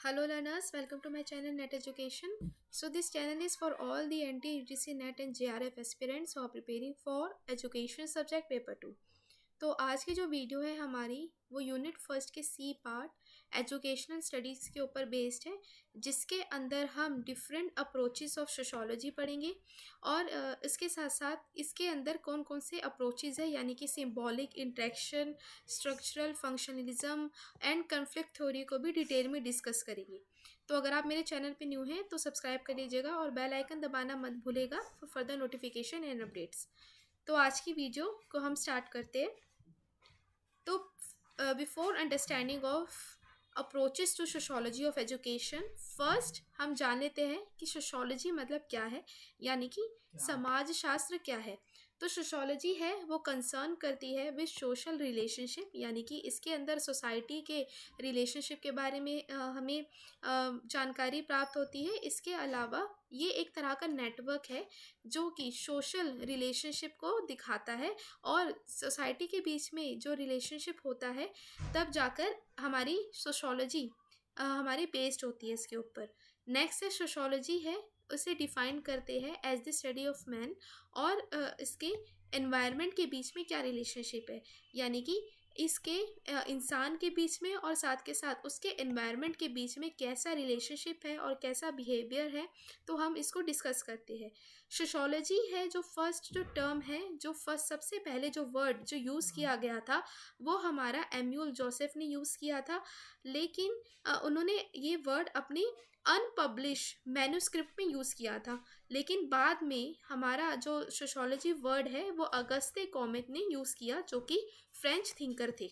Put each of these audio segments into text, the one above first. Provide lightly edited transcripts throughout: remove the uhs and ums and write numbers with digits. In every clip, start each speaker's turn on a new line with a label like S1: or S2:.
S1: Hello learners, welcome to my channel Net Education. So this channel is for all the NT UGC NET and JRF aspirants who are preparing for education subject paper 2. तो आज की जो video है हमारी वो unit first के C part educational studies के ऊपर बेस्ड है, जिसके अंदर हम डिफरेंट अप्रोचेस ऑफ सोशोलॉजी पढ़ेंगे और इसके साथ साथ इसके अंदर कौन कौन से अप्रोचेस है, यानी कि symbolic, interaction, structural, functionalism and conflict theory को भी डिटेल में डिस्कस करेंगे। तो अगर आप मेरे चैनल पे न्यू हैं तो सब्सक्राइब कर लीजिएगा और बेल आइकन दबाना मत भूलेगा for further notification and updates. तो आज की वीडियो को हम स्टार्ट करते हैं। तो before understanding of approaches to sociology of education, first हम जान लेते हैं कि सोशोलॉजी मतलब क्या है, यानी कि समाज शास्त्र क्या है। तो सोशोलॉजी है वो कंसर्न करती है विद सोशल रिलेशनशिप, यानी कि इसके अंदर सोसाइटी के रिलेशनशिप के बारे में हमें जानकारी प्राप्त होती है। इसके अलावा ये एक तरह का नेटवर्क है जो कि सोशल रिलेशनशिप को दिखाता है और सोसाइटी के बीच में जो रिलेशनशिप होता है तब जाकर हमारी सोशोलॉजी हमारी बेस्ड होती है इसके ऊपर। नेक्स्ट है सोशोलॉजी है, उसे डिफाइन करते हैं as the study of man और इसके एनवायरनमेंट के बीच में क्या रिलेशनशिप है, यानी कि इसके इंसान के बीच में और साथ के साथ उसके एनवायरनमेंट के बीच में कैसा रिलेशनशिप है और कैसा बिहेवियर है, तो हम इसको डिस्कस करते हैं। सोशोलॉजी है जो फर्स्ट जो टर्म है, जो फर्स्ट सबसे पहले जो वर्ड जो यूज़ किया गया था वो हमारा एम्यूल जोसेफ ने यूज़ किया था, लेकिन उन्होंने ये वर्ड अपनी अनपब्लिश मैन्युस्क्रिप्ट में यूज़ किया था। लेकिन बाद में हमारा जो सोशोलॉजी वर्ड है वो अगस्ते कॉमेट ने यूज़ किया, जो कि फ्रेंच थिंकर थे।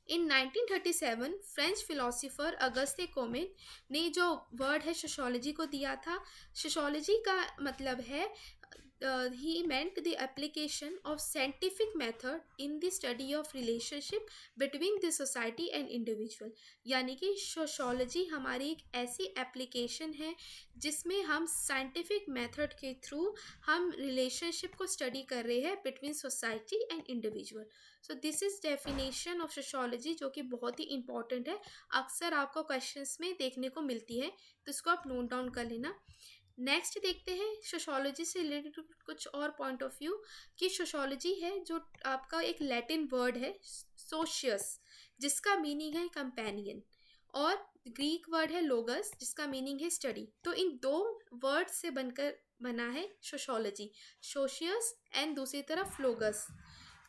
S1: इन 1937 फ्रेंच फिलोसोफर अगस्ते कोमेट ने जो वर्ड है सोशोलॉजी को दिया था। सोशोलॉजी का मतलब है he meant the application of scientific method in the study of relationship between the society and individual, यानी कि सोशोलॉजी हमारी एक ऐसी एप्लीकेशन है जिसमें हम साइंटिफिक मेथड के थ्रू हम रिलेशनशिप को स्टडी कर रहे हैं between society and individual. So this is definition of sociology, जो कि बहुत ही इंपॉर्टेंट है, अक्सर आपको क्वेश्चंस में देखने को मिलती है, तो इसको आप नोट डाउन कर लेना। नेक्स्ट देखते हैं सोशोलॉजी से रिलेटेड कुछ और पॉइंट ऑफ व्यू कि सोशोलॉजी है जो आपका एक लैटिन वर्ड है सोशियस, जिसका मीनिंग है कंपेनियन, और ग्रीक वर्ड है लोगस जिसका मीनिंग है स्टडी। तो इन दो वर्ड से बनकर बना है सोशोलॉजी, सोशियस एंड दूसरी तरफ लोगस,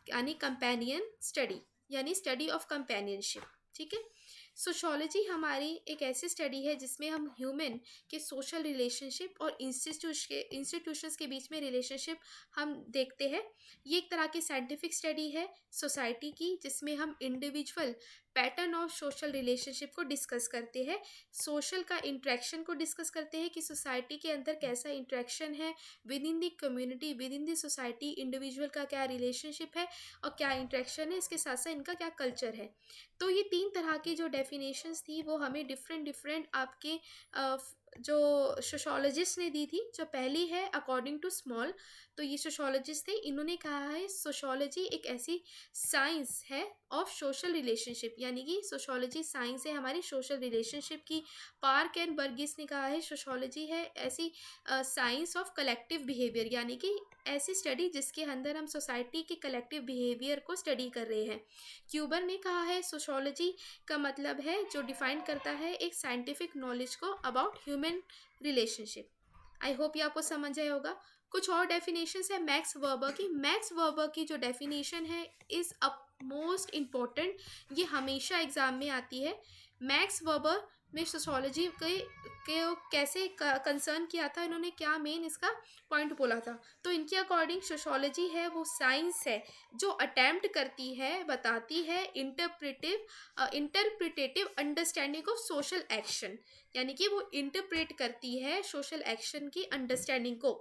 S1: यानी कंपेनियन स्टडी, यानी स्टडी ऑफ कंपेनियनशिप। ठीक है। सोशोलॉजी हमारी एक ऐसी स्टडी है जिसमें हम ह्यूमन के सोशल रिलेशनशिप और इंस्टीट्यूशंस के बीच में रिलेशनशिप हम देखते हैं। ये एक तरह की साइंटिफिक स्टडी है सोसाइटी की, जिसमें हम individual pattern of social relationship को डिस्कस करते हैं, सोशल का इंट्रैक्शन को डिस्कस करते हैं कि सोसाइटी के अंदर कैसा इंट्रैक्शन है with in the community, with in the society, individual का क्या रिलेशनशिप है और क्या इंट्रैक्शन है, इसके साथ साथ इनका क्या कल्चर है। तो ये तीन तरह की जो डेफिनेशंस थी वो हमें डिफरेंट आपके जो सोशोलॉजिस्ट ने दी थी। जो पहली है अकॉर्डिंग टू स्मॉल, तो ये सोशोलॉजिस्ट थे, इन्होंने कहा है सोशोलॉजी एक ऐसी साइंस है ऑफ सोशल रिलेशनशिप, यानी कि सोशोलॉजी साइंस है हमारी सोशल रिलेशनशिप की। पार्क एंड बर्गिस ने कहा है सोशोलॉजी है ऐसी साइंस ऑफ कलेक्टिव बिहेवियर, यानी कि ऐसी स्टडी जिसके अंदर हम सोसाइटी के कलेक्टिव बिहेवियर को स्टडी कर रहे हैं। क्यूबर ने कहा है सोशोलॉजी का मतलब है जो डिफाइन करता है एक साइंटिफिक नॉलेज को about human relationship. I hope ये आपको समझ आया होगा। कुछ और डेफिनेशंस है मैक्स वर्बर की। मैक्स वर्बर की जो डेफिनेशन है इज़ अ मोस्ट इम्पॉर्टेंट, ये हमेशा एग्जाम में आती है। मैक्स वर्बर ने सोशोलॉजी के कैसे कंसर्न किया था, इन्होंने क्या मेन इसका पॉइंट बोला था। तो इनके अकॉर्डिंग सोशोलॉजी है वो साइंस है जो अटेम्प्ट करती है, बताती है interpretative understanding of social action, यानी कि वो इंटरप्रेट करती है सोशल एक्शन की अंडरस्टैंडिंग को।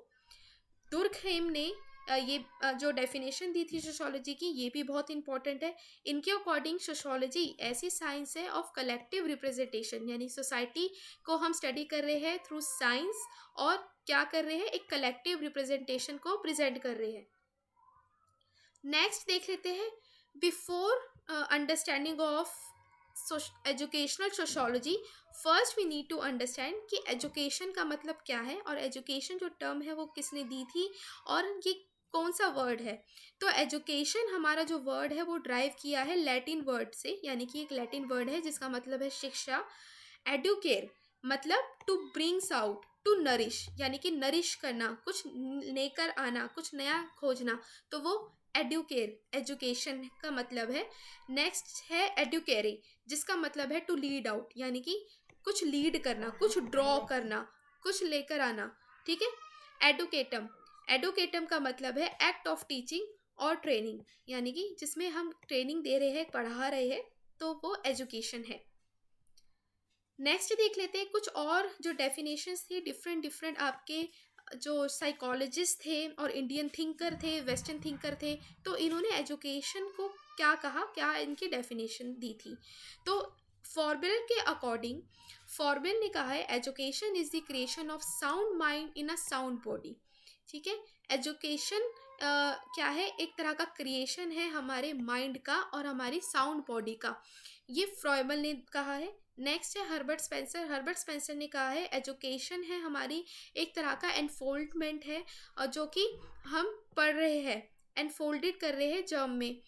S1: दुर्कहेम ने ये जो डेफिनेशन दी थी सोशोलॉजी की, ये भी बहुत इंपॉर्टेंट है। इनके अकॉर्डिंग सोशोलॉजी ऐसी साइंस है ऑफ कलेक्टिव रिप्रेजेंटेशन, यानी सोसाइटी को हम स्टडी कर रहे हैं थ्रू साइंस और क्या कर रहे हैं, एक कलेक्टिव रिप्रेजेंटेशन को प्रेजेंट कर रहे हैं। नेक्स्ट देख लेते हैं before understanding of educational sociology, first we need to understand कि एजुकेशन का मतलब क्या है और एजुकेशन जो टर्म है वो किसने दी थी और ये कौन सा वर्ड है। तो एजुकेशन हमारा जो वर्ड है वो ड्राइव किया है लैटिन वर्ड से, यानी कि एक लैटिन वर्ड है जिसका मतलब है शिक्षा। एडुकेर मतलब to brings out, to nourish यानी कि नरिश करना, कुछ लेकर आना, कुछ नया खोजना, तो वो एडुकेर एजुकेशन का मतलब है। नेक्स्ट है एडुकेरी, जिसका मतलब है टू लीड आउट, यानी कि कुछ लीड करना, कुछ ड्रॉ करना, कुछ लेकर आना। ठीक है। एडुकेटम, एडुकेटम का मतलब है एक्ट ऑफ टीचिंग और ट्रेनिंग, यानी कि जिसमें हम ट्रेनिंग दे रहे हैं, पढ़ा रहे हैं, तो वो एजुकेशन है। नेक्स्ट देख लेते हैं कुछ और जो डेफिनेशंस थी, डिफरेंट डिफरेंट आपके जो साइकोलॉजिस्ट थे और इंडियन थिंकर थे, वेस्टर्न थिंकर थे, तो इन्होंने एजुकेशन को क्या कहा, क्या इनकी डेफिनेशन दी थी। तो फॉर्बेल के अकॉर्डिंग, फॉर्बेल ने कहा है education is the creation of sound mind in a sound body. ठीक है। एजुकेशन क्या है, एक तरह का क्रिएशन है हमारे माइंड का और हमारी साउंड बॉडी का, ये फ्रॉयबल ने कहा है। नेक्स्ट है हर्बर्ट स्पेंसर, हर्बर्ट स्पेंसर ने कहा है एजुकेशन है हमारी एक तरह का एनफोल्डमेंट है, और जो कि हम पढ़ रहे हैं, एनफोल्डेड कर रहे हैं जर्म में।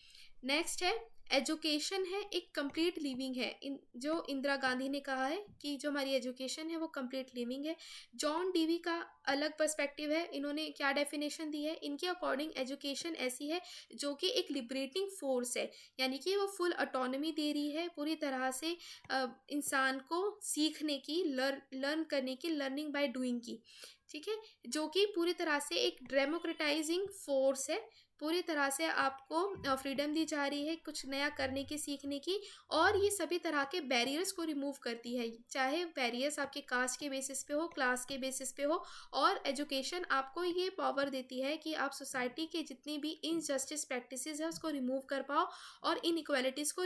S1: नेक्स्ट है एजुकेशन है एक कंप्लीट लिविंग है, जो इंदिरा गांधी ने कहा है कि जो हमारी एजुकेशन है वो कंप्लीट लिविंग है। जॉन डीवी का अलग पर्सपेक्टिव है, इन्होंने क्या डेफिनेशन दी है, इनके अकॉर्डिंग एजुकेशन ऐसी है जो कि एक लिबरेटिंग फोर्स है, यानी कि वो फुल ऑटोनॉमी दे रही है पूरी तरह से इंसान को सीखने की, लर्न करने की, लर्निंग बाय डूइंग की। ठीक है। जो कि पूरी तरह से एक डेमोक्रेटाइजिंग फोर्स है, पूरी तरह से आपको फ्रीडम दी जा रही है कुछ नया करने की, सीखने की, और ये सभी तरह के बैरियर्स को रिमूव करती है, चाहे बैरियर्स आपके कास्ट के बेसिस पे हो, क्लास के बेसिस पे हो। और एजुकेशन आपको ये पावर देती है कि आप सोसाइटी के जितनी भी इनजस्टिस प्रैक्टिसेस है उसको रिमूव कर पाओ और इनइक्वालिटीज़ को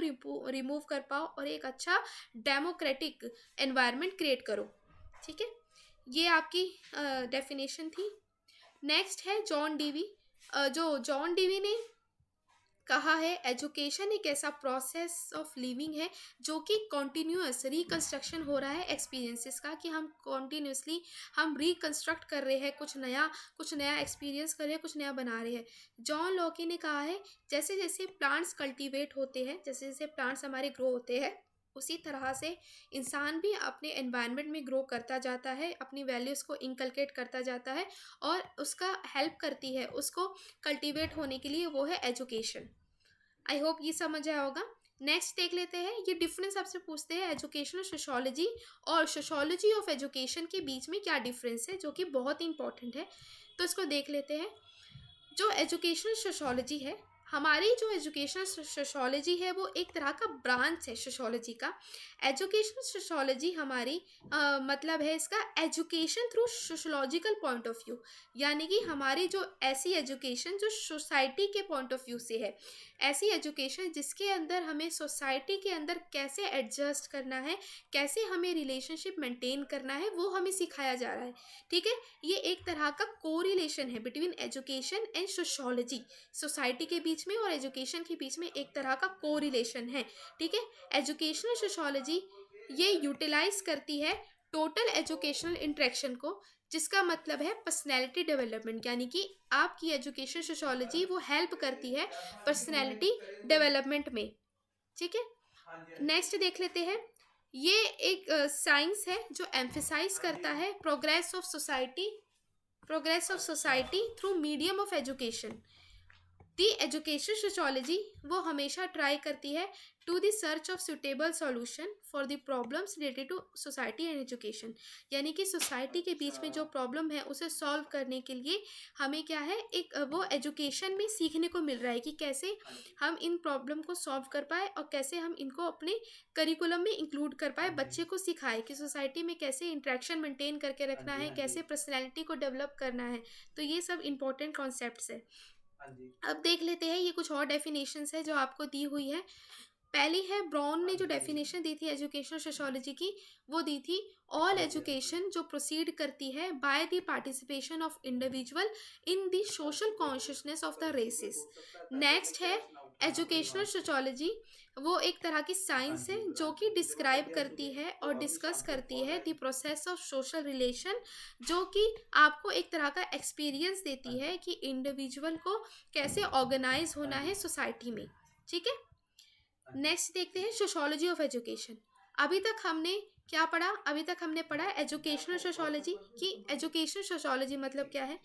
S1: रिमूव कर पाओ और एक अच्छा डेमोक्रेटिक एनवायरनमेंट क्रिएट करो। ठीक है। ये आपकी डेफिनेशन थी। नेक्स्ट है जॉन डीवी, जो जॉन डीवी ने कहा है एजुकेशन एक ऐसा प्रोसेस ऑफ लिविंग है जो कि कॉन्टिन्यूअस रिकंस्ट्रक्शन हो रहा है एक्सपीरियंसेस का, कि हम कॉन्टिन्यूसली हम रिकंस्ट्रक्ट कर रहे हैं, कुछ नया एक्सपीरियंस कर रहे हैं, कुछ नया बना रहे हैं। जॉन लॉकी ने कहा है जैसे जैसे प्लांट्स कल्टीवेट होते हैं, जैसे जैसे प्लांट्स हमारे ग्रो होते हैं, उसी तरह से इंसान भी अपने एनवायरनमेंट में ग्रो करता जाता है, अपनी वैल्यूज़ को इंकलकेट करता जाता है, और उसका हेल्प करती है उसको कल्टीवेट होने के लिए, वो है एजुकेशन। आई होप ये समझ आया होगा। नेक्स्ट देख लेते हैं, ये डिफरेंस आपसे पूछते हैं एजुकेशनल सोशोलॉजी और सोशोलॉजी ऑफ एजुकेशन के बीच में क्या डिफरेंस है, जो कि बहुत ही इंपॉर्टेंट है, तो इसको देख लेते हैं। जो एजुकेशनल सोशोलॉजी है, हमारी जो एजुकेशनल सोशोलॉजी है वो एक तरह का ब्रांच है सोशोलॉजी का। एजुकेशनल सोशोलॉजी हमारी मतलब है इसका education through sociological point of view, यानी कि हमारी जो ऐसी एजुकेशन जो सोसाइटी के पॉइंट ऑफ व्यू से है, ऐसी एजुकेशन जिसके अंदर हमें सोसाइटी के अंदर कैसे एडजस्ट करना है, कैसे हमें रिलेशनशिप मेंटेन करना है, वो हमें सिखाया जा रहा है। ठीक है। ये एक तरह का कोरिलेशन है between education and sociology, society के बीच में और एजुकेशन के बीच में एक तरह का कोरिलेशन है। ठीक है। एजुकेशनल सोशोलॉजी ये यूटिलाइज करती है टोटल एजुकेशनल इंटरेक्शन को, जिसका मतलब है पर्सनैलिटी डेवलपमेंट, यानी कि आपकी एजुकेशन सोशोलॉजी वो हेल्प करती है पर्सनैलिटी डेवलपमेंट में। ठीक है। नेक्स्ट देख लेते हैं, ये एक साइंस है जो एम्फेसाइज करता है progress of society through medium of education. The education sociology वो हमेशा ट्राई करती है to the search of suitable solution for the problems related to society and education, यानी कि सोसाइटी के बीच में जो प्रॉब्लम है उसे सॉल्व करने के लिए हमें क्या है, एक वो एजुकेशन में सीखने को मिल रहा है कि कैसे हम इन प्रॉब्लम को सॉल्व कर पाए और कैसे हम इनको अपने करिकुलम में इंक्लूड कर पाए, बच्चे को सिखाए कि सोसाइटी में कैसे इंट्रैक्शन मेंटेन करके रखना है, कैसे पर्सनैलिटी को डेवलप करना है। तो ये सब इंपॉर्टेंट कॉन्सेप्ट्स है। अब देख लेते हैं, ये कुछ और डेफिनेशंस है जो आपको दी हुई है। पहली है ब्राउन ने जो डेफिनेशन दी थी एजुकेशनल सोशोलॉजी की, वो दी थी ऑल एजुकेशन जो प्रोसीड करती है by the participation of individual in the social consciousness of the races. Next है एजुकेशनल सोशियोलॉजी वो एक तरह की साइंस है जो कि डिस्क्राइब करती है और डिस्कस करती है the process of social relation, जो कि आपको एक तरह का एक्सपीरियंस देती है कि इंडिविजुअल को कैसे ऑर्गेनाइज होना है सोसाइटी में। ठीक है, नेक्स्ट देखते हैं सोशोलॉजी ऑफ एजुकेशन। अभी तक हमने क्या पढ़ा? अभी तक हमने पढ़ा एजुकेशनल सोशोलॉजी कि एजुकेशनल सोशोलॉजी मतलब क्या है।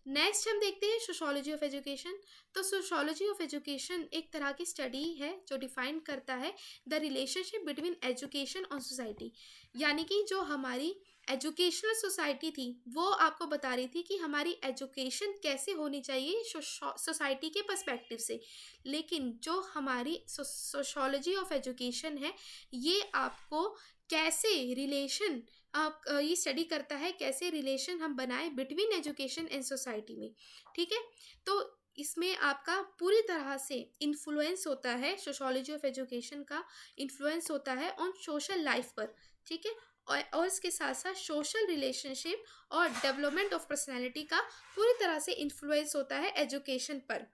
S1: नेक्स्ट हम देखते हैं सोशोलॉजी ऑफ एजुकेशन। तो सोशोलॉजी ऑफ एजुकेशन एक तरह की स्टडी है जो डिफाइन करता है द रिलेशनशिप बिटवीन एजुकेशन और सोसाइटी, यानी कि जो हमारी एजुकेशनल सोसाइटी थी वो आपको बता रही थी कि हमारी एजुकेशन कैसे होनी चाहिए सोसाइटी के पर्सपेक्टिव से। लेकिन जो हमारी सोशोलॉजी ऑफ एजुकेशन है ये आपको कैसे रिलेशन आप ये स्टडी करता है कैसे रिलेशन हम बनाए बिटवीन एजुकेशन एंड सोसाइटी में। ठीक है, तो इसमें आपका पूरी तरह से इन्फ्लुएंस होता है, सोशोलॉजी ऑफ एजुकेशन का इन्फ्लुएंस होता है ऑन सोशल लाइफ पर। ठीक है, और इसके साथ साथ सोशल रिलेशनशिप और डेवलपमेंट ऑफ पर्सनैलिटी का पूरी तरह से इन्फ्लुएंस होता है एजुकेशन पर।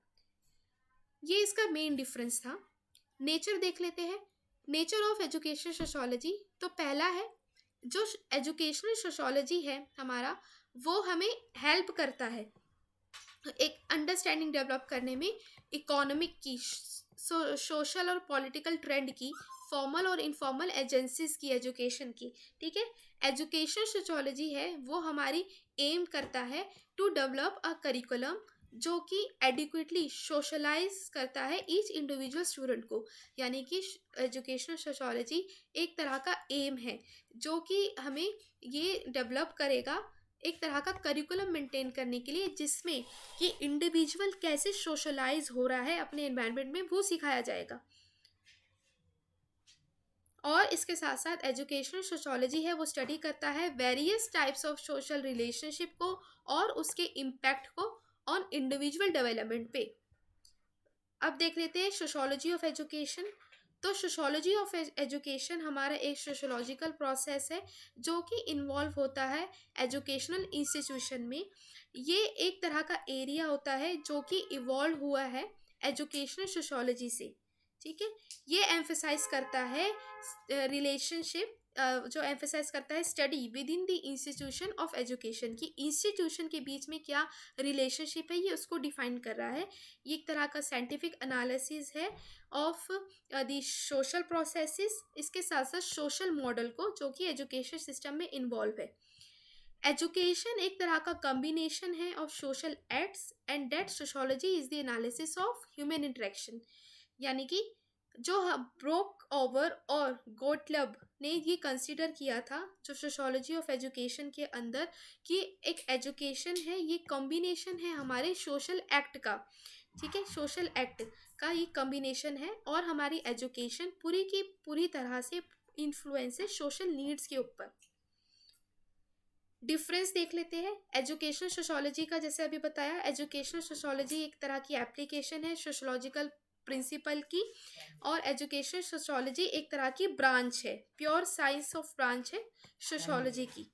S1: ये इसका मेन डिफरेंस था। नेचर देख लेते हैं, नेचर ऑफ एजुकेशन सोशोलॉजी। तो पहला है जो एजुकेशनल सोशोलॉजी है हमारा, वो हमें हेल्प करता है एक अंडरस्टैंडिंग डेवलप करने में इकोनॉमिक की, सोशल और पॉलिटिकल ट्रेंड की, फॉर्मल और इनफॉर्मल एजेंसीज की एजुकेशन की। ठीक है, एजुकेशन सोशोलॉजी है वो हमारी एम करता है टू डेवलप अ करिकुलम जो कि एडिक्वेटली सोशलाइज करता है ईच इंडिविजुअल स्टूडेंट को, यानी कि एजुकेशनल सोशोलॉजी एक तरह का एम है जो कि हमें ये डेवलप करेगा एक तरह का करिकुलम मेंटेन करने के लिए, जिसमें कि इंडिविजुअल कैसे सोशलाइज हो रहा है अपने एनवायरनमेंट में वो सिखाया जाएगा। और इसके साथ साथ एजुकेशनल सोशोलॉजी है वो स्टडी करता है various types of social relationship को और उसके इम्पैक्ट को ऑन इंडिविजुअल डेवलपमेंट पे। अब देख लेते हैं सोशोलॉजी ऑफ एजुकेशन। तो सोशोलॉजी ऑफ एजुकेशन हमारा एक सोशोलॉजिकल प्रोसेस है जो कि इन्वॉल्व होता है एजुकेशनल इंस्टीट्यूशन में। ये एक तरह का एरिया होता है जो कि इवॉल्व हुआ है एजुकेशनल सोशोलॉजी से। ठीक है, ये एम्फेसाइज करता है रिलेशनशिप, जो एम्फेसाइज करता है study with in the institution of education की इंस्टीट्यूशन के बीच में क्या रिलेशनशिप है ये उसको डिफाइन कर रहा है। ये एक तरह का साइंटिफिक एनालिसिस है ऑफ द सोशल प्रोसेसेस, इसके साथ साथ सोशल मॉडल को जो कि एजुकेशन सिस्टम में इन्वॉल्व है। एजुकेशन एक तरह का कॉम्बिनेशन है of social acts and that sociology is the analysis of human interaction, यानी कि जो ब्रोक ओवर और गोटलब ने ये कंसिडर किया था जो सोशोलॉजी ऑफ एजुकेशन के अंदर कि एक एजुकेशन है ये कॉम्बिनेशन है हमारे सोशल एक्ट का। ठीक है, सोशल एक्ट का ये कॉम्बिनेशन है और हमारी एजुकेशन पूरी की पूरी तरह से इन्फ्लुएंस है सोशल नीड्स के ऊपर। डिफरेंस देख लेते हैं एजुकेशनल सोशोलॉजी का। जैसे अभी बताया एजुकेशनल सोशोलॉजी एक तरह की एप्लीकेशन है सोशोलॉजिकल प्रिंसिपल की, और एजुकेशन सोशोलॉजी एक तरह की ब्रांच है, प्योर साइंस ऑफ ब्रांच है सोशोलॉजी की।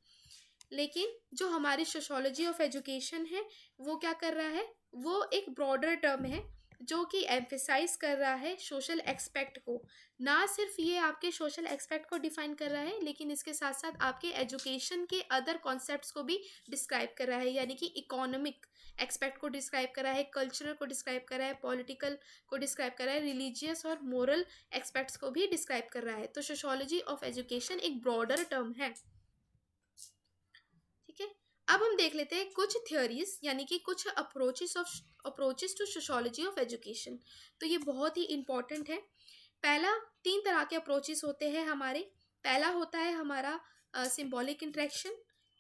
S1: लेकिन जो हमारी सोशोलॉजी ऑफ एजुकेशन है वो क्या कर रहा है, वो एक ब्रॉडर टर्म है जो कि एम्फेसाइज कर रहा है सोशल एक्सपेक्ट को। ना सिर्फ ये आपके सोशल एक्सपेक्ट को डिफाइन कर रहा है लेकिन इसके साथ साथ आपके एजुकेशन के अदर कॉन्सेप्ट्स को भी डिस्क्राइब कर रहा है, यानी कि इकोनॉमिक एक्सपेक्ट को डिस्क्राइब कर रहा है, कल्चरल को डिस्क्राइब कर रहा है, पॉलिटिकल को डिस्क्राइब कर रहा है, रिलीजियस और मोरल एक्सपेक्ट्स को भी डिस्क्राइब कर रहा है। तो सोशोलॉजी ऑफ एजुकेशन एक ब्रॉडर टर्म है। ठीक है, अब हम देख लेते हैं कुछ थ्योरीज यानी कि कुछ approaches to sociology of education. तो ये बहुत ही इंपॉर्टेंट है। पहला, 3 तरह के अप्रोचेस होते हैं हमारे। पहला होता है हमारा सिंबॉलिक इंटरेक्शन,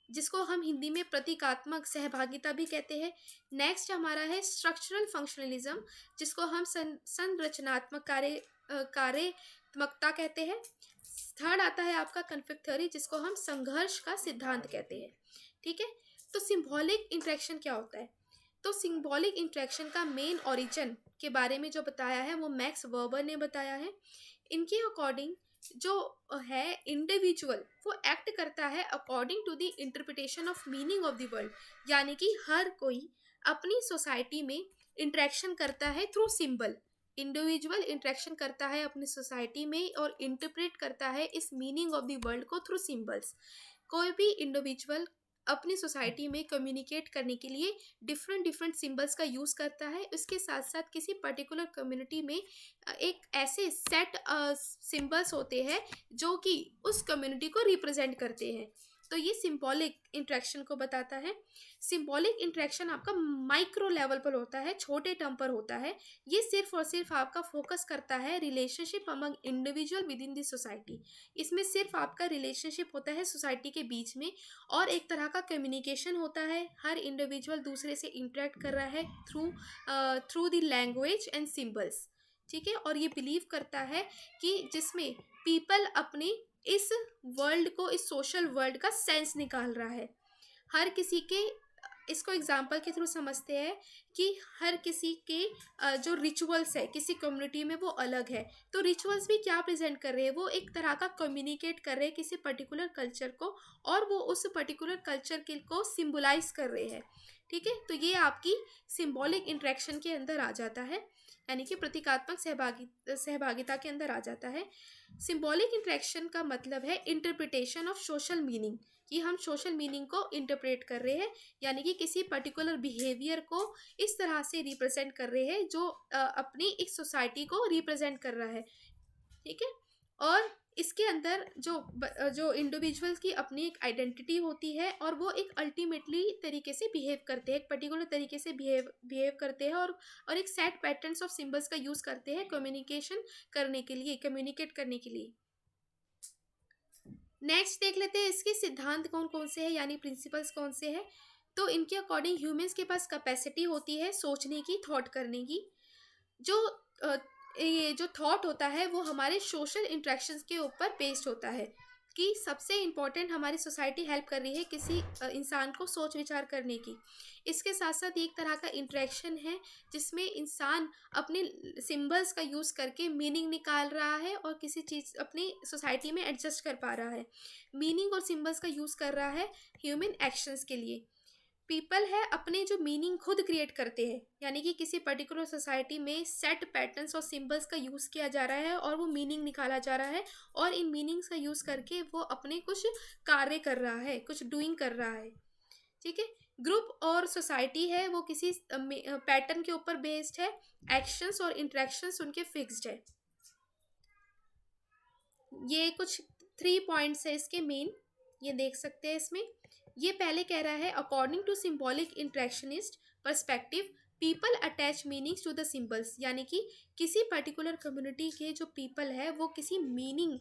S1: जिसको हम हिंदी में प्रतीकात्मक सहभागिता भी कहते हैं। नेक्स्ट हमारा है स्ट्रक्चरल फंक्शनलिज्म, जिसको हम संरचनात्मक कार्यात्मकता कहते हैं। थर्ड आता है आपका कन्फ्लिक्ट थ्योरी, जिसको हम संघर्ष का सिद्धांत कहते हैं। ठीक है, तो सिंबॉलिक इंटरेक्शन क्या होता है? तो सिंबॉलिक इंटरेक्शन का मेन ओरिजिन के बारे में जो बताया है वो मैक्स वर्बर ने बताया है। इनके अकॉर्डिंग जो है इंडिविजुअल वो एक्ट करता है according to the interpretation of meaning of the world, यानी कि हर कोई अपनी सोसाइटी में इंटरेक्शन करता है थ्रू सिंबल। इंडिविजुअल इंटरेक्शन करता है अपनी सोसाइटी में और इंटरप्रेट करता है इस मीनिंग ऑफ द वर्ल्ड को थ्रू सिंबल्स। कोई भी इंडिविजुअल अपनी सोसाइटी में कम्युनिकेट करने के लिए डिफरेंट डिफरेंट सिंबल्स का यूज़ करता है। उसके साथ साथ किसी पर्टिकुलर कम्युनिटी में एक ऐसे सेट सिंबल्स होते हैं जो कि उस कम्युनिटी को रिप्रेजेंट करते हैं। तो ये सिंबॉलिक इंट्रैक्शन को बताता है। सिंबॉलिक इंट्रैक्शन आपका माइक्रो लेवल पर होता है, छोटे टर्म पर होता है। ये सिर्फ और सिर्फ आपका फोकस करता है relationship among individual with in the society. इसमें सिर्फ आपका रिलेशनशिप होता है सोसाइटी के बीच में और एक तरह का कम्युनिकेशन होता है। हर इंडिविजुअल दूसरे से इंटरेक्ट कर रहा है through the language and symbols. ठीक है, और ये बिलीव करता है कि जिसमें पीपल अपने इस वर्ल्ड को, इस सोशल वर्ल्ड का सेंस निकाल रहा है। हर किसी के, इसको एग्जाम्पल के थ्रू समझते हैं कि हर किसी के जो रिचुअल्स है किसी कम्युनिटी में वो अलग है। तो रिचुअल्स भी क्या प्रेजेंट कर रहे हैं, वो एक तरह का कम्युनिकेट कर रहे हैं किसी पर्टिकुलर कल्चर को और वो उस पर्टिकुलर कल्चर के को सिंबलाइज कर रहे हैं। ठीक है, तो ये आपकी सिंबॉलिक इंट्रैक्शन के अंदर आ जाता है, यानी कि प्रतीकात्मक सहभागिता के अंदर आ जाता है। सिंबॉलिक इंट्रैक्शन का मतलब है इंटरप्रिटेशन ऑफ सोशल मीनिंग, कि हम सोशल मीनिंग को इंटरप्रेट कर रहे हैं, यानी कि किसी पर्टिकुलर बिहेवियर को इस तरह से रिप्रेजेंट कर रहे हैं जो अपनी एक सोसाइटी को रिप्रेजेंट कर रहा है। ठीक है, और इसके अंदर जो इंडिविजुअल्स की अपनी एक आइडेंटिटी होती है और वो एक अल्टीमेटली तरीके से बिहेव करते हैं, एक पर्टिकुलर तरीके से बिहेव करते हैं और एक सेट पैटर्न्स ऑफ सिंबल्स का यूज़ करते हैं कम्युनिकेशन करने के लिए, कम्युनिकेट करने के लिए। नेक्स्ट देख लेते हैं इसके सिद्धांत कौन कौन से हैं, यानी प्रिंसिपल्स कौन से हैं। तो इनके अकॉर्डिंग ह्यूमंस के पास कैपेसिटी होती है सोचने की, थॉट करने की। जो ये जो थॉट होता है वो हमारे सोशल इंट्रैक्शंस के ऊपर बेस्ड होता है, कि सबसे इम्पॉर्टेंट हमारी सोसाइटी हेल्प कर रही है किसी इंसान को सोच विचार करने की। इसके साथ साथ एक तरह का इंट्रैक्शन है जिसमें इंसान अपने सिंबल्स का यूज़ करके मीनिंग निकाल रहा है और किसी चीज़ अपनी सोसाइटी में एडजस्ट कर पा रहा है। मीनिंग और सिंबल्स का यूज़ कर रहा है ह्यूमन एक्शंस के लिए। पीपल है अपने जो मीनिंग खुद क्रिएट करते हैं, यानी कि किसी पर्टिकुलर सोसाइटी में सेट पैटर्न्स और सिंबल्स का यूज़ किया जा रहा है और वो मीनिंग निकाला जा रहा है और इन मीनिंग्स का यूज़ करके वो अपने कुछ कार्य कर रहा है, कुछ डूइंग कर रहा है। ठीक है, ग्रुप और सोसाइटी है वो किसी पैटर्न के ऊपर बेस्ड है, एक्शंस और इंटरेक्शंस उनके फिक्स्ड है। ये कुछ 3 पॉइंट्स है इसके मेन, ये देख सकते हैं इसमें। ये पहले कह रहा है according to symbolic interactionist perspective people attach meanings to the symbols, यानी कि किसी पर्टिकुलर कम्युनिटी के जो पीपल है वो किसी मीनिंग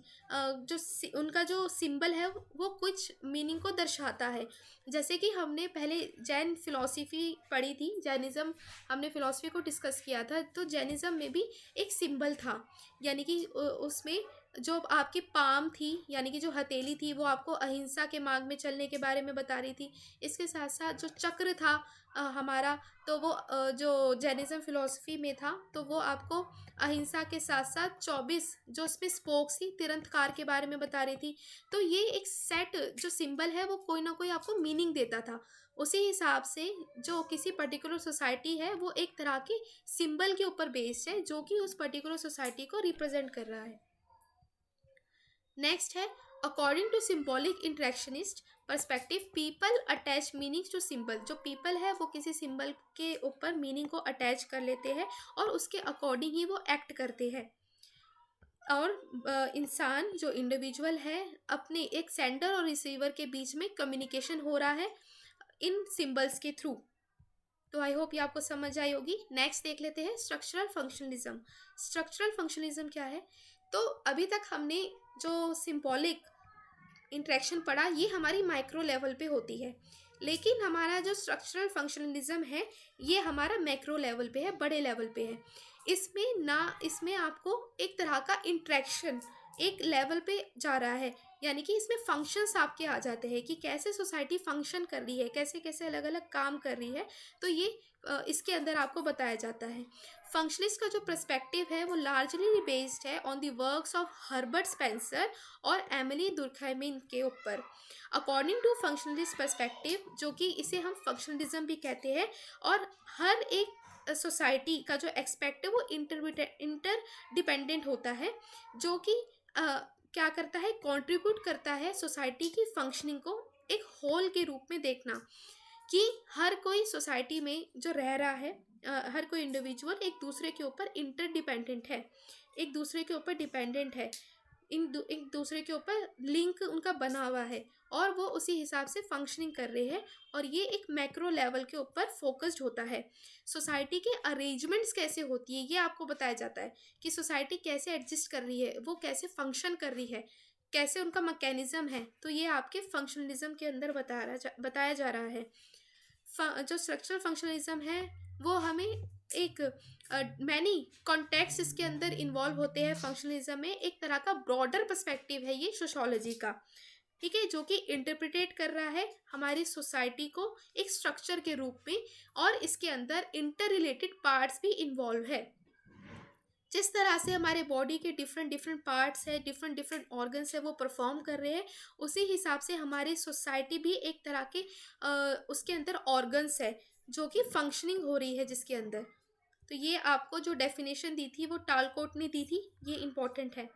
S1: उनका जो सिंबल है वो कुछ मीनिंग को दर्शाता है। जैसे कि हमने पहले जैन फिलॉसफी पढ़ी थी, जैनिज़्म, हमने फिलॉसफी को डिस्कस किया था। तो जैनिज़्म में भी एक सिंबल था, यानी कि उसमें जो आपकी पाम थी, यानी कि जो हथेली थी, वो आपको अहिंसा के मार्ग में चलने के बारे में बता रही थी। इसके साथ साथ जो चक्र था हमारा, तो वो जो जैनिज़्म फिलॉसफी में था, तो वो आपको अहिंसा के साथ साथ 24 जो उसमें स्पोक्स थी तिरंतकार के बारे में बता रही थी। तो ये एक सेट जो सिंबल है वो कोई ना कोई आपको मीनिंग देता था। उसी हिसाब से जो किसी पर्टिकुलर सोसाइटी है वो एक तरह की सिंबल के ऊपर बेस्ड है जो कि उस पर्टिकुलर सोसाइटी को रिप्रेजेंट कर रहा है। नेक्स्ट है according to symbolic interactionist perspective people attach meanings to symbol. जो पीपल है वो किसी सिंबल के ऊपर मीनिंग को अटैच कर लेते हैं और उसके अकॉर्डिंग ही वो एक्ट करते हैं। और इंसान जो इंडिविजुअल है अपने एक सेंडर और रिसीवर के बीच में कम्युनिकेशन हो रहा है इन सिंबल्स के थ्रू। तो आई होप ये आपको समझ आई होगी। नेक्स्ट देख लेते हैं स्ट्रक्चरल फंक्शनलिज्म। स्ट्रक्चरल फंक्शनलिज्म क्या है? तो अभी तक हमने जो सिंबॉलिक इंट्रैक्शन पढ़ा ये हमारी माइक्रो लेवल पे होती है, लेकिन हमारा जो स्ट्रक्चरल फंक्शनलिज्म है ये हमारा मैक्रो लेवल पे है, बड़े लेवल पे है। इसमें आपको एक तरह का इंट्रैक्शन एक लेवल पे जा रहा है, यानी कि इसमें फंक्शंस आपके आ जाते हैं कि कैसे सोसाइटी फंक्शन कर रही है, कैसे कैसे अलग अलग काम कर रही है। तो ये इसके अंदर आपको बताया जाता है। फंक्शनिस्ट का जो पर्सपेक्टिव है वो लार्जली बेस्ड है on the works of Herbert Spencer और एमिली दुर्खैमिन के ऊपर। अकॉर्डिंग टू फंक्शनलिस्ट पर्सपेक्टिव, जो कि इसे हम फंक्शनलिज्म भी कहते हैं, और हर एक सोसाइटी का जो एक्सपेक्ट है वो इंटर डिपेंडेंट होता है, जो कि क्या करता है, कंट्रीब्यूट करता है सोसाइटी की फंक्शनिंग को एक होल के रूप में देखना, कि हर कोई सोसाइटी में जो रह रहा है, हर कोई इंडिविजुअल एक दूसरे के ऊपर इंटरडिपेंडेंट है, एक दूसरे के ऊपर डिपेंडेंट है, एक दूसरे के ऊपर लिंक उनका बना हुआ है, और वो उसी हिसाब से फंक्शनिंग कर रहे हैं, और ये एक मैक्रो लेवल के ऊपर फोकस्ड होता है। सोसाइटी के अरेंजमेंट्स कैसे होती है ये आपको बताया जाता है, कि सोसाइटी कैसे एडजस्ट कर रही है, वो कैसे फंक्शन कर रही है, कैसे उनका मैकेनिज्म है, तो ये आपके फंक्शनलिज्म के अंदर बताया जा रहा है। जो स्ट्रक्चरल फंक्शनलिज्म है वो हमें एक मैनी कॉन्टेक्स्ट इसके अंदर इन्वॉल्व होते हैं। फंक्शनलिज्म में एक तरह का ब्रॉडर पर्सपेक्टिव है ये सोशोलॉजी का, ठीक है, जो कि इंटरप्रिटेट कर रहा है हमारी सोसाइटी को एक स्ट्रक्चर के रूप में, और इसके अंदर इंटर रिलेटेड पार्ट्स भी इन्वॉल्व है। जिस तरह से हमारे बॉडी के डिफरेंट डिफरेंट पार्ट्स है, डिफरेंट डिफरेंट ऑर्गन्स है, वो परफॉर्म कर रहे हैं, उसी हिसाब से हमारी सोसाइटी भी एक तरह के उसके अंदर ऑर्गन्स है जो कि फंक्शनिंग हो रही है जिसके अंदर। तो ये आपको जो डेफिनेशन दी थी वो टालकोट ने दी थी, ये इम्पोर्टेंट है,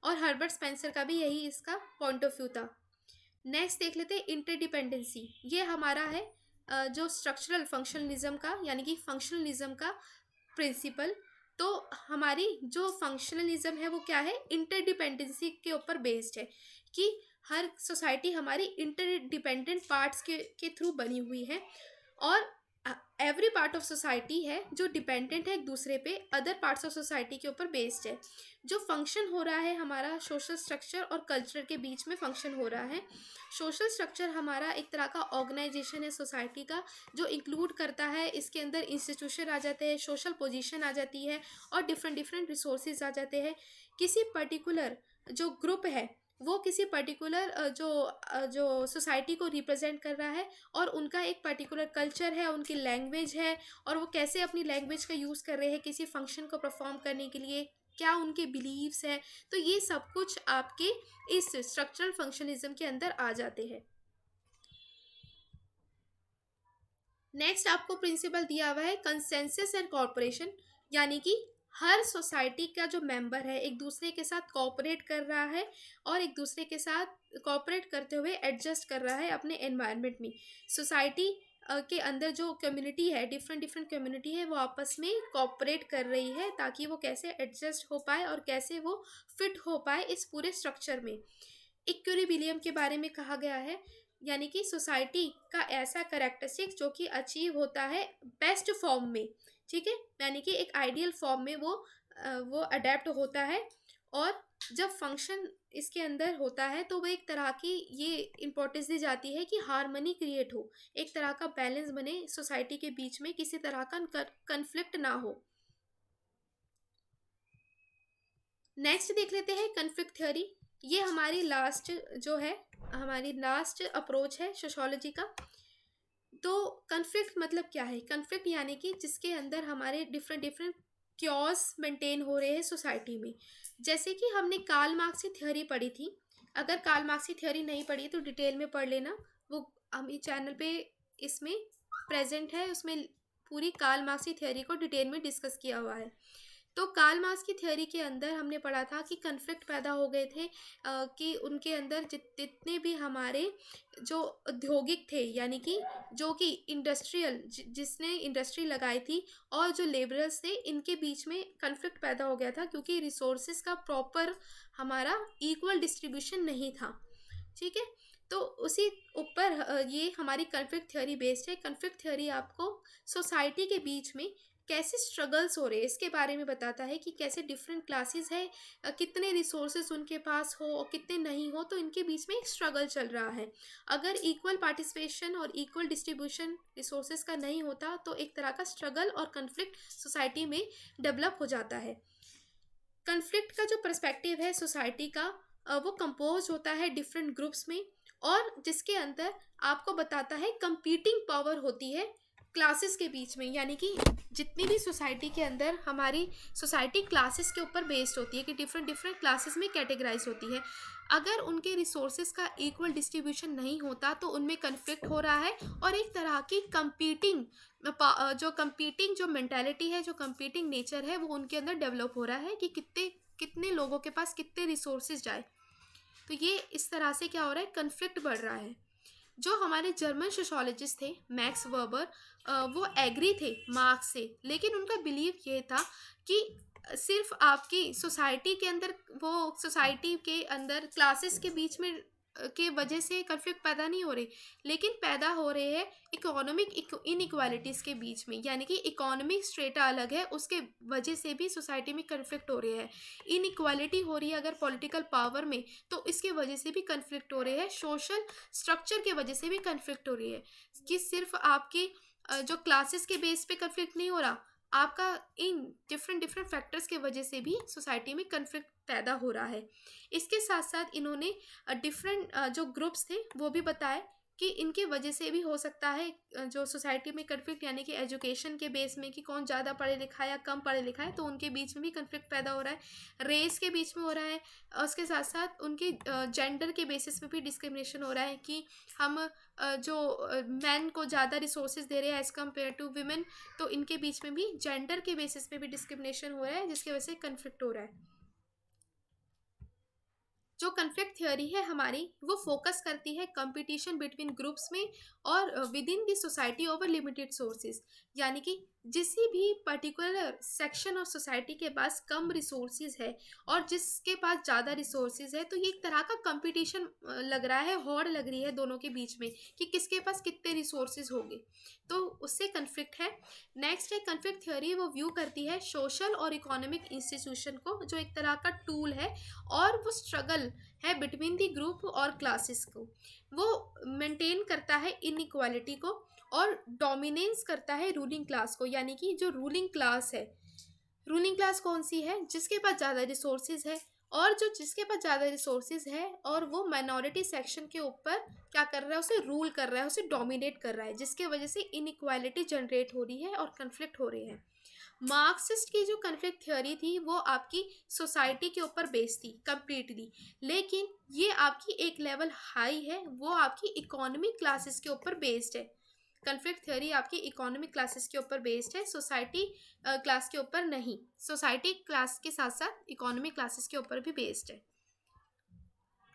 S1: और हर्बर्ट स्पेंसर का भी यही इसका पॉइंट ऑफ व्यू था। नेक्स्ट देख लेते हैं इंटरडिपेंडेंसी। ये हमारा है जो स्ट्रक्चरल फंक्शनलिज्म का, यानी कि फंक्शनलिज्म का प्रिंसिपल। तो हमारी जो फंक्शनलिज्म है वो क्या है, इंटरडिपेंडेंसी के ऊपर बेस्ड है, कि हर सोसाइटी हमारी इंटरडिपेंडेंट पार्ट्स के थ्रू बनी हुई है, और एवरी पार्ट ऑफ सोसाइटी है जो डिपेंडेंट है एक दूसरे पे, अदर पार्ट्स ऑफ सोसाइटी के ऊपर बेस्ड है। जो फंक्शन हो रहा है हमारा सोशल स्ट्रक्चर और कल्चर के बीच में फंक्शन हो रहा है। सोशल स्ट्रक्चर हमारा एक तरह का ऑर्गेनाइजेशन है सोसाइटी का, जो इंक्लूड करता है, इसके अंदर इंस्टीट्यूशन आ जाते हैं, सोशल पोजीशन आ जाती है, और डिफरेंट डिफरेंट रिसोर्सेज आ जाते हैं। किसी पर्टिकुलर जो ग्रुप है वो किसी पर्टिकुलर जो सोसाइटी को रिप्रेजेंट कर रहा है, और उनका एक पर्टिकुलर कल्चर है, उनकी लैंग्वेज है, और वो कैसे अपनी लैंग्वेज का यूज़ कर रहे हैं किसी फंक्शन को परफॉर्म करने के लिए, क्या उनके बिलीव्स है। तो ये सब कुछ आपके इस स्ट्रक्चरल फंक्शनलिज्म के अंदर आ जाते हैं। नेक्स्ट आपको प्रिंसिपल दिया हुआ है कंसेंसस एंड कॉर्पोरेशन, यानी कि हर सोसाइटी का जो मेंबर है एक दूसरे के साथ कोऑपरेट कर रहा है, और एक दूसरे के साथ कोऑपरेट करते हुए एडजस्ट कर रहा है अपने एनवायरनमेंट में। सोसाइटी के अंदर जो कम्युनिटी है, डिफरेंट डिफरेंट कम्युनिटी है, वो आपस में कोऑपरेट कर रही है ताकि वो कैसे एडजस्ट हो पाए और कैसे वो फिट हो पाए इस पूरे स्ट्रक्चर में। इक्विलिब्रियम के बारे में कहा गया है, यानी कि सोसाइटी का ऐसा करेक्टरिस्टिक जो कि अचीव होता है बेस्ट फॉर्म में, ठीक है, यानी कि एक आइडियल फॉर्म में वो अडेप्ट होता है, और जब फंक्शन इसके अंदर होता है तो वो एक तरह की ये इम्पोर्टेंस दी जाती है कि हार्मनी क्रिएट हो, एक तरह का बैलेंस बने सोसाइटी के बीच में, किसी तरह का कन्फ्लिक्ट ना हो। नेक्स्ट देख लेते हैं कन्फ्लिक्ट थ्योरी। ये हमारी लास्ट अप्रोच है सोशोलॉजी का। तो कन्फ्लिक्ट मतलब क्या है, कन्फ्लिक्ट यानी कि जिसके अंदर हमारे डिफरेंट डिफरेंट क्योस मेंटेन हो रहे हैं सोसाइटी में। जैसे कि हमने कार्ल मार्क्स की थ्योरी पढ़ी थी, अगर कार्ल मार्क्स की थ्योरी नहीं पढ़ी तो डिटेल में पढ़ लेना, वो हम इस चैनल पे इसमें प्रेजेंट है, उसमें पूरी कार्ल मार्क्स की थ्योरी को डिटेल में डिस्कस किया हुआ है। तो कार्ल मार्क्स की थ्योरी के अंदर हमने पढ़ा था कि कन्फ्लिक्ट पैदा हो गए थे, कि उनके अंदर जितने भी हमारे जो औद्योगिक थे, यानी कि जो कि इंडस्ट्रियल जिसने इंडस्ट्री लगाई थी, और जो लेबरर्स थे, इनके बीच में कन्फ्लिक्ट पैदा हो गया था, क्योंकि रिसोर्सेज का प्रॉपर हमारा इक्वल डिस्ट्रीब्यूशन नहीं था, ठीक है। तो उसी ऊपर ये हमारी कन्फ्लिक्ट थ्योरी बेस्ड है। कन्फ्लिक्ट थ्योरी आपको सोसाइटी के बीच में कैसे स्ट्रगल्स हो रहे हैं इसके बारे में बताता है, कि कैसे डिफरेंट क्लासेस है, कितने रिसोर्सेज उनके पास हो और कितने नहीं हो, तो इनके बीच में एक स्ट्रगल चल रहा है। अगर इक्वल पार्टिसिपेशन और इक्वल डिस्ट्रीब्यूशन रिसोर्सेज का नहीं होता तो एक तरह का स्ट्रगल और कन्फ्लिक्ट सोसाइटी में डेवलप हो जाता है। कन्फ्लिक्ट का जो पर्सपेक्टिव है सोसाइटी का, वो कंपोज होता है डिफरेंट ग्रुप्स में, और जिसके अंदर आपको बताता है कंपीटिंग पावर होती है क्लासेस के बीच में, यानी कि जितनी भी सोसाइटी के अंदर हमारी सोसाइटी क्लासेस के ऊपर बेस्ड होती है, कि डिफरेंट डिफरेंट क्लासेस में कैटेगराइज होती है। अगर उनके रिसोर्सेज का इक्वल डिस्ट्रीब्यूशन नहीं होता तो उनमें कन्फ्लिक्ट हो रहा है, और एक तरह की कंपीटिंग जो कंपीटिंग जो मेंटालिटी है, जो कंपीटिंग नेचर है, वो उनके अंदर डेवलप हो रहा है कि कितने कितने लोगों के पास कितने रिसोर्सेज जाए। तो ये इस तरह से क्या हो रहा है, कन्फ्लिक्ट बढ़ रहा है। जो हमारे जर्मन सोशोलॉजिस्ट थे मैक्स वर्बर, वो एग्री थे मार्क्स से, लेकिन उनका बिलीव ये था कि सिर्फ आपकी सोसाइटी के अंदर, वो सोसाइटी के अंदर क्लासेस के बीच में के वजह से कन्फ्लिक्ट पैदा नहीं हो रहे, लेकिन पैदा हो रहे हैं इकोनॉमिक इनइक्वालिटीज़ के बीच में, यानी कि इकोनॉमिक स्ट्रेटा अलग है, उसके वजह से भी सोसाइटी में कन्फ्लिक्ट हो रहे हैं। इनइक्वालिटी हो रही है अगर पॉलिटिकल पावर में, तो इसके वजह से भी कन्फ्लिक्ट हो रहे हैं। सोशल स्ट्रक्चर के वजह से भी कन्फ्लिक्ट हो रही है कि सिर्फ आपके जो क्लासेस के बेस पे कन्फ्लिक्ट नहीं हो रहा, आपका इन डिफरेंट डिफरेंट फैक्टर्स के वजह से भी सोसाइटी में कन्फ्लिक्ट पैदा हो रहा है। इसके साथ साथ इन्होंने डिफरेंट जो ग्रुप्स थे वो भी बताए कि इनके वजह से भी हो सकता है जो सोसाइटी में कन्फ्लिक्ट, यानी कि एजुकेशन के बेस में कि कौन ज़्यादा पढ़े लिखा है या कम पढ़े लिखा है, तो उनके बीच में भी कन्फ्लिक्ट पैदा हो रहा है। रेस के बीच में हो रहा है, और उसके साथ साथ उनके जेंडर के बेसिस पे भी डिस्क्रिमिनेशन हो रहा है कि हम जो मैन को ज़्यादा रिसोर्सेज दे रहे हैं एज़ कम्पेयर टू वीमेन, तो इनके बीच में भी जेंडर के बेसिस पे भी डिस्क्रिमिनेशन हो रहा है, जिसकी वजह से कन्फ्लिक्ट हो रहा है। जो कन्फ्लिक्ट थ्योरी है हमारी, वो फोकस करती है कंपटीशन बिटवीन ग्रुप्स में और with in the society over limited sources, यानी कि जिसी भी पर्टिकुलर सेक्शन ऑफ सोसाइटी के पास कम रिसोर्सेज है और जिसके पास ज़्यादा रिसोर्सेज है, तो ये एक तरह का कंपटीशन लग रहा है, होड़ लग रही है दोनों के बीच में कि किसके पास कितने रिसोर्सेज होंगे, तो उससे कन्फ्लिक्ट है। नेक्स्ट है कन्फ्लिक्ट थ्योरी, वो व्यू करती है सोशल और इकोनॉमिक इंस्टीट्यूशन को जो एक तरह का टूल है, और वो स्ट्रगल है बिटवीन दी ग्रुप और क्लासेस को, वो मेंटेन करता है इनइक्वालिटी को और डोमिनेंस करता है रूलिंग क्लास को, यानी कि जो रूलिंग क्लास है, रूलिंग क्लास कौन सी है, जिसके पास ज़्यादा रिसोर्सेज है, और जो जिसके पास ज़्यादा रिसोर्सेज है और वो माइनॉरिटी सेक्शन के ऊपर क्या कर रहा है, उसे रूल कर रहा है, उसे डोमिनेट कर रहा है, जिसके वजह से इनइक्वालिटी जनरेट हो रही है और कन्फ्लिक्ट हो रहे हैं। मार्क्सिस्ट की जो कन्फ्लिक्ट थ्योरी थी वो आपकी सोसाइटी के ऊपर बेस्ड थी कंप्लीटली, लेकिन ये आपकी एक लेवल हाई है, वो आपकी इकोनॉमिक क्लासेस के ऊपर बेस्ड है। कन्फ्लिक्ट थ्योरी आपकी इकोनॉमिक क्लासेस के ऊपर बेस्ड है, सोसाइटी क्लास के ऊपर नहीं। सोसाइटी क्लास के साथ साथ इकोनॉमिक क्लासेस के ऊपर भी बेस्ड है।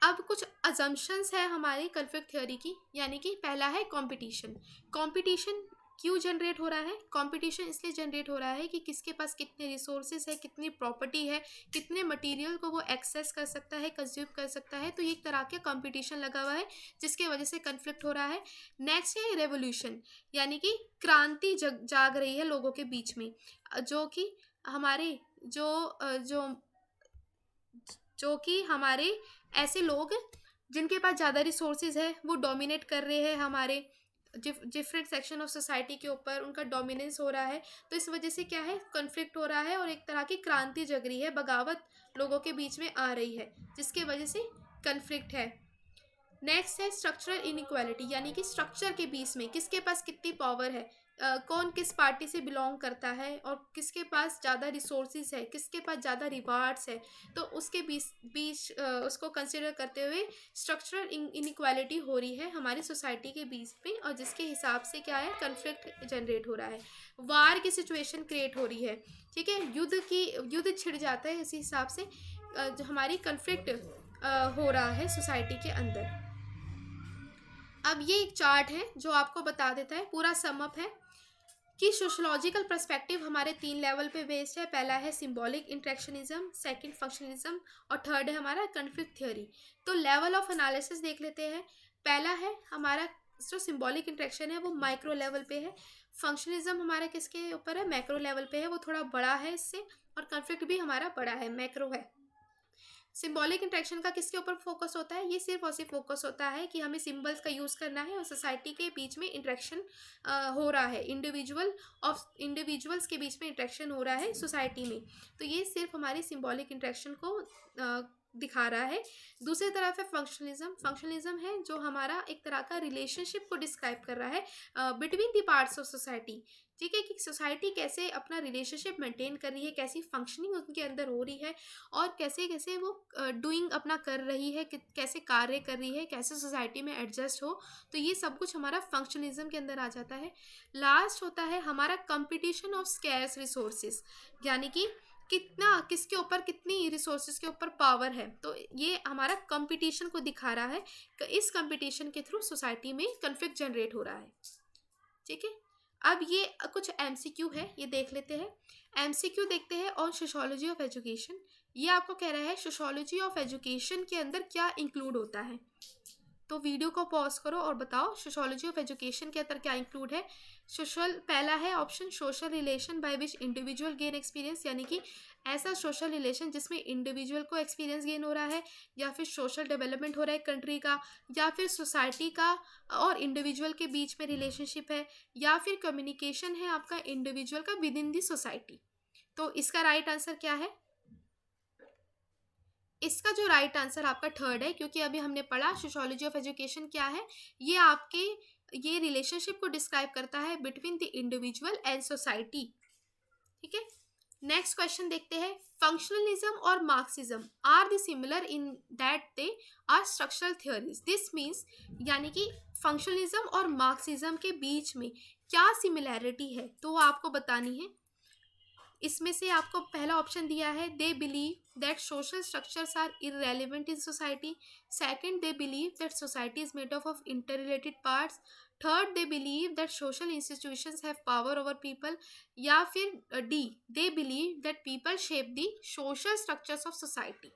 S1: अब कुछ अजम्पशंस है हमारी कन्फ्लिक्ट थ्योरी की, यानी कि पहला है कंपटीशन। कंपटीशन क्यों जनरेट हो रहा है? कंपटीशन इसलिए जनरेट हो रहा है कि किसके पास कितने रिसोर्सेज है, कितनी प्रॉपर्टी है, कितने मटेरियल को वो एक्सेस कर सकता है, कंज्यूम कर सकता है, तो ये एक तरह का कंपटीशन लगा हुआ है जिसके वजह से कन्फ्लिक्ट हो रहा है। नेक्स्ट है रेवोल्यूशन, यानी कि क्रांति जाग रही है लोगों के बीच में, जो कि हमारे जो कि हमारे ऐसे लोग जिनके पास ज़्यादा रिसोर्सेज है वो डोमिनेट कर रहे हैं हमारे डिफरेंट सेक्शन ऑफ सोसाइटी के ऊपर, उनका डोमिनेंस हो रहा है, तो इस वजह से क्या है, कन्फ्लिक्ट हो रहा है और एक तरह की क्रांति जग रही है, बगावत लोगों के बीच में आ रही है, जिसके वजह से कन्फ्लिक्ट है। नेक्स्ट है स्ट्रक्चरल इनइक्वालिटी, यानी कि स्ट्रक्चर के बीच में किसके पास कितनी पावर है, कौन किस पार्टी से बिलोंग करता है और किसके पास ज़्यादा रिसोर्सेज है, किसके पास ज़्यादा रिवार्ड्स है, तो उसके बीच बीच उसको कंसिडर करते हुए स्ट्रक्चरल इनइक्वालिटी हो रही है हमारी सोसाइटी के बीच में, और जिसके हिसाब से क्या है, कन्फ्लिक्ट जनरेट हो रहा है, वार की सिचुएशन क्रिएट हो रही है, ठीक है, युद्ध छिड़ जाता है, इसी हिसाब से जो हमारी कन्फ्लिक्ट हो रहा है सोसाइटी के अंदर। अब ये एक चार्ट है जो आपको बता देता है, पूरा समअप है कि सोशोलॉजिकल पर्सपेक्टिव हमारे 3 लेवल पे बेस्ड है। पहला है सिंबॉलिक इंट्रैक्शनिज्म, सेकंड फंक्शनलिज्म, और थर्ड है हमारा कन्फ्लिक्ट थ्योरी। तो लेवल ऑफ एनालिसिस देख लेते हैं। पहला है हमारा जो सिंबॉलिक इंट्रैक्शन है वो माइक्रो लेवल पे है, फंक्शनलिज्म हमारा किसके ऊपर है, मैक्रो लेवल पे है, वो थोड़ा बड़ा है इससे, और कन्फ्लिक्ट भी हमारा बड़ा है, मैक्रो है। सिंबॉलिक इंट्रैक्शन का किसके ऊपर फोकस होता है, ये सिर्फ और सिर्फ फोकस होता है कि हमें सिंबल्स का यूज़ करना है और सोसाइटी के बीच में इंट्रैक्शन हो रहा है, इंडिविजुअल्स के बीच में इंट्रैक्शन हो रहा है सोसाइटी में, तो ये सिर्फ हमारी सिंबॉलिक इंट्रैक्शन को दिखा रहा है। दूसरी तरफ है फंक्शनलिज्म। फंक्शनलिज्म है जो हमारा एक तरह का रिलेशनशिप को डिस्क्राइब कर रहा है between the parts of society. ठीक है, कि सोसाइटी कैसे अपना रिलेशनशिप मेंटेन कर रही है, कैसी फंक्शनिंग उनके अंदर हो रही है और कैसे कैसे वो डूइंग अपना कर रही है, कैसे कार्य कर रही है, कैसे सोसाइटी में एडजस्ट हो। तो ये सब कुछ हमारा फंक्शनलिज्म के अंदर आ जाता है। लास्ट होता है हमारा कंपटीशन ऑफ स्कैर्स रिसोर्सेज, यानी कि कितना किसके ऊपर कितनी रिसोर्सेज के ऊपर पावर है। तो ये हमारा कंपटीशन को दिखा रहा है कि इस कंपटीशन के थ्रू सोसाइटी में कन्फ्लिक्ट जनरेट हो रहा है। ठीक है, अब ये कुछ एमसीक्यू है, ये देख लेते हैं। एमसीक्यू देखते हैं ऑन सोशियोलॉजी ऑफ एजुकेशन। ये आपको कह रहा है सोशियोलॉजी ऑफ एजुकेशन के अंदर क्या इंक्लूड होता है। तो वीडियो को पॉज करो और बताओ सोशियोलॉजी ऑफ एजुकेशन के अंदर क्या इंक्लूड है। सोशल, पहला है option social relation by which individual gain experience, यानी कि ऐसा सोशल रिलेशन जिसमें इंडिविजुअल को एक्सपीरियंस गेन हो रहा है, या फिर सोशल डेवलपमेंट हो रहा है कंट्री का, या फिर सोसाइटी का और इंडिविजुअल के बीच में रिलेशनशिप है, या फिर कम्युनिकेशन है आपका इंडिविजुअल का विद इन दी सोसाइटी। तो इसका राइट आंसर क्या है? इसका जो राइट आंसर आपका थर्ड है, क्योंकि अभी हमने पढ़ा सोशियोलॉजी ऑफ एजुकेशन क्या है। ये रिलेशनशिप को डिस्क्राइब करता है between the individual and society. ठीक है, नेक्स्ट क्वेश्चन देखते हैं। फंक्शनलिज्म और Marxism are the similar in that they are structural theories. This means, यानी कि फंक्शनलिज्म और मार्क्सिज्म के बीच में क्या सिमिलैरिटी है, तो वो आपको बतानी है। इसमें से आपको पहला ऑप्शन दिया है, they believe that social structures are irrelevant in society. Second, they believe that society is made of interrelated parts. Third, they believe that social institutions have power over people. या फिर D, they believe that people shape the social structures of society.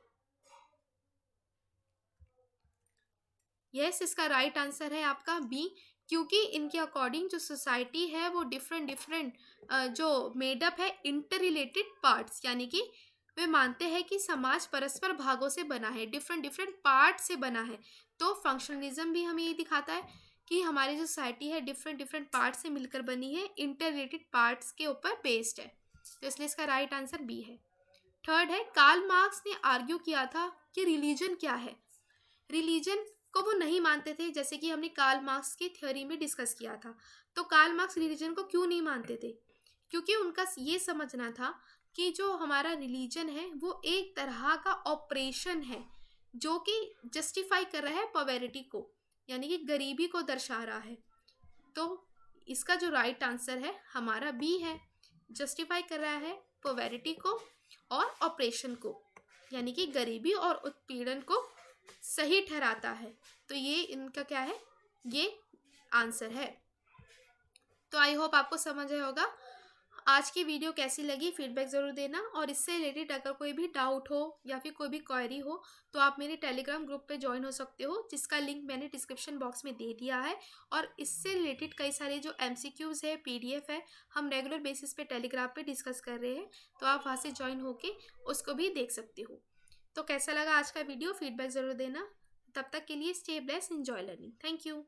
S1: Yes, इसका right answer है आपका B, क्योंकि इनके according जो society है वो डिफरेंट डिफरेंट जो मेडअप है इंटर रिलेटेड पार्ट्स, यानी कि वे मानते हैं कि समाज परस्पर भागों से बना है, डिफरेंट डिफरेंट पार्ट से बना है। तो फंक्शनलिज्म भी हमें ये दिखाता है कि हमारी जो सोसाइटी है डिफरेंट डिफरेंट पार्ट से मिलकर बनी है, इंटर रिलेटेड पार्ट्स के ऊपर बेस्ड है। तो इसलिए इसका राइट आंसर बी है। थर्ड है, कार्ल मार्क्स ने आर्ग्यू किया था कि रिलीजन क्या है। रिलीजन को वो नहीं मानते थे, जैसे कि हमने कार्ल मार्क्स की थ्योरी में डिस्कस किया था। तो कार्ल मार्क्स रिलीजन को क्यों नहीं मानते थे? क्योंकि उनका ये समझना था कि जो हमारा रिलीजन है वो एक तरह का ऑपरेशन है जो कि जस्टिफाई कर रहा है पॉवर्टी को, यानी कि गरीबी को दर्शा रहा है। तो इसका जो राइट आंसर है हमारा बी है, जस्टिफाई कर रहा है पॉवर्टी को और ऑपरेशन को, यानी कि गरीबी और उत्पीड़न को सही ठहराता है। तो ये इनका क्या है, ये आंसर है। तो आई होप आपको समझ आया होगा। आज की वीडियो कैसी लगी फीडबैक ज़रूर देना, और इससे रिलेटेड अगर कोई भी डाउट हो या फिर कोई भी क्वेरी हो तो आप मेरे टेलीग्राम ग्रुप पे ज्वाइन हो सकते हो, जिसका लिंक मैंने डिस्क्रिप्शन बॉक्स में दे दिया है। और इससे रिलेटेड कई सारे जो MCQs है, PDF है, हम रेगुलर बेसिस पे टेलीग्राम पे डिस्कस कर रहे हैं, तो आप वहाँ से ज्वाइन होके उसको भी देख सकते हो। तो कैसा लगा आज का वीडियो, फीडबैक ज़रूर देना। तब तक के लिए stay blessed, enjoy learning. Thank you.